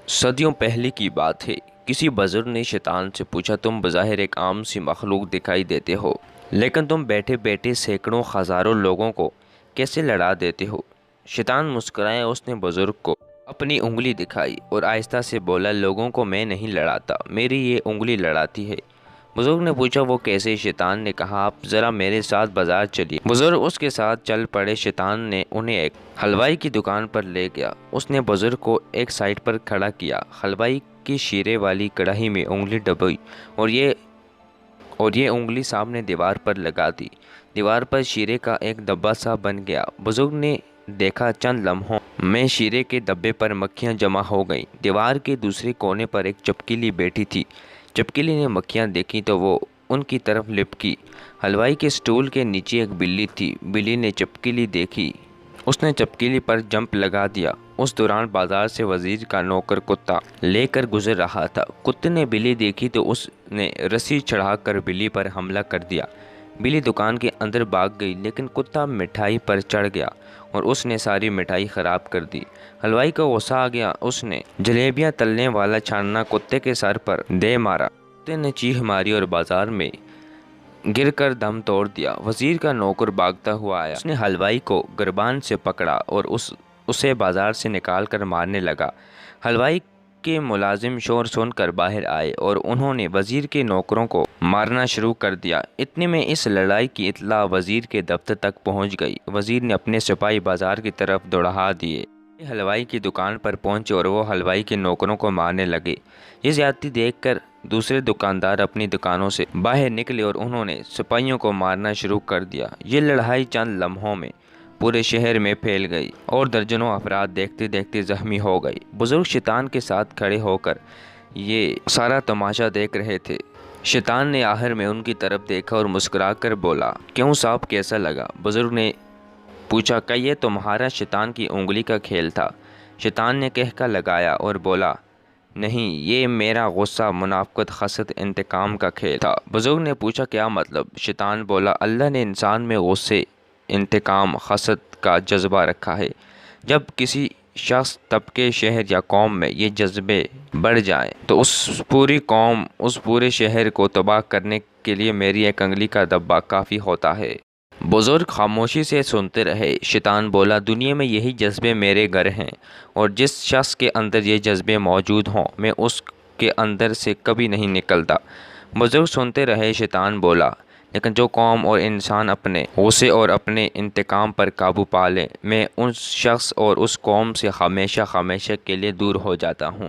صدیوں پہلے کی بات ہے، کسی بزرگ نے شیطان سے پوچھا، تم بظاہر ایک عام سی مخلوق دکھائی دیتے ہو، لیکن تم بیٹھے بیٹھے سینکڑوں ہزاروں لوگوں کو کیسے لڑا دیتے ہو؟ شیطان مسکرایا، اس نے بزرگ کو اپنی انگلی دکھائی اور آہستہ سے بولا، لوگوں کو میں نہیں لڑاتا، میری یہ انگلی لڑاتی ہے۔ بزرگ نے پوچھا، وہ کیسے؟ شیطان نے کہا، آپ ذرا میرے ساتھ بازار چلیے۔ بزرگ اس کے ساتھ چل پڑے۔ شیطان نے انہیں ایک حلوائی کی دکان پر لے گیا۔ اس نے بزرگ کو ایک سائڈ پر کھڑا کیا، حلوائی کی شیرے والی کڑاہی میں انگلی ڈبوئی اور یہ انگلی سامنے دیوار پر لگا دی۔ دیوار پر شیرے کا ایک دھبا سا بن گیا۔ بزرگ نے دیکھا، چند لمحوں میں شیرے کے دھبے پر مکھیاں جمع ہو گئیں۔ دیوار کے دوسرے کونے پر ایک چپکلی بیٹھی تھی۔ چپکلی نے مکھیاں دیکھیں تو وہ ان کی طرف لپکی۔ حلوائی کے سٹول کے نیچے ایک بلی تھی۔ بلی نے چپکلی دیکھی، اس نے چپکلی پر جمپ لگا دیا۔ اس دوران بازار سے وزیر کا نوکر کتا لے کر گزر رہا تھا۔ کتے نے بلی دیکھی تو اس نے رسی چڑھا کر بلی پر حملہ کر دیا۔ بلی دکان کے اندر بھاگ گئی، لیکن کتا مٹھائی پر چڑھ گیا اور اس نے ساری مٹھائی خراب کر دی۔ حلوائی کو غصہ آ گیا، اس نے جلیبیاں تلنے والا چھاننا کتے کے سر پر دے مارا۔ کتے نے چیخ ماری اور بازار میں گر کر دم توڑ دیا۔ وزیر کا نوکر بھاگتا ہوا آیا، اس نے حلوائی کو گربان سے پکڑا اور اسے بازار سے نکال کر مارنے لگا۔ حلوائی کے ملازم شور سن کر باہر آئے اور انہوں نے وزیر کے نوکروں کو مارنا شروع کر دیا۔ اتنے میں اس لڑائی کی اطلاع وزیر کے دفتر تک پہنچ گئی۔ وزیر نے اپنے سپاہی بازار کی طرف دوڑا دیے۔ حلوائی کی دکان پر پہنچے اور وہ حلوائی کے نوکروں کو مارنے لگے۔ یہ زیادتی دیکھ کر دوسرے دکاندار اپنی دکانوں سے باہر نکلے اور انہوں نے سپاہیوں کو مارنا شروع کر دیا۔ یہ لڑائی چند لمحوں میں پورے شہر میں پھیل گئی اور درجنوں افراد دیکھتے دیکھتے زخمی ہو گئے۔ بزرگ شیطان کے ساتھ کھڑے ہو کر یہ سارا تماشا دیکھ رہے تھے۔ شیطان نے آخر میں ان کی طرف دیکھا اور مسکرا کر بولا، کیوں صاحب، کیسا لگا؟ بزرگ نے پوچھا، کہ یہ تمہارا شیطان کی انگلی کا کھیل تھا؟ شیطان نے کہکا لگایا اور بولا، نہیں، یہ میرا غصہ، منافقت، حسد، انتقام کا کھیل تھا۔ بزرگ نے پوچھا، کیا مطلب؟ شیطان بولا، اللہ نے انسان میں غصے، انتقام، حسد کا جذبہ رکھا ہے۔ جب کسی شخص، طبقے، شہر یا قوم میں یہ جذبے بڑھ جائیں تو اس پوری قوم، اس پورے شہر کو تباہ کرنے کے لیے میری ایک انگلی کا دھبا کافی ہوتا ہے۔ بزرگ خاموشی سے سنتے رہے۔ شیطان بولا، دنیا میں یہی جذبے میرے گھر ہیں، اور جس شخص کے اندر یہ جذبے موجود ہوں میں اس کے اندر سے کبھی نہیں نکلتا۔ بزرگ سنتے رہے۔ شیطان بولا، لیکن جو قوم اور انسان اپنے غصے اور اپنے انتقام پر قابو پا لے، میں اس شخص اور اس قوم سے ہمیشہ ہمیشہ کے لیے دور ہو جاتا ہوں۔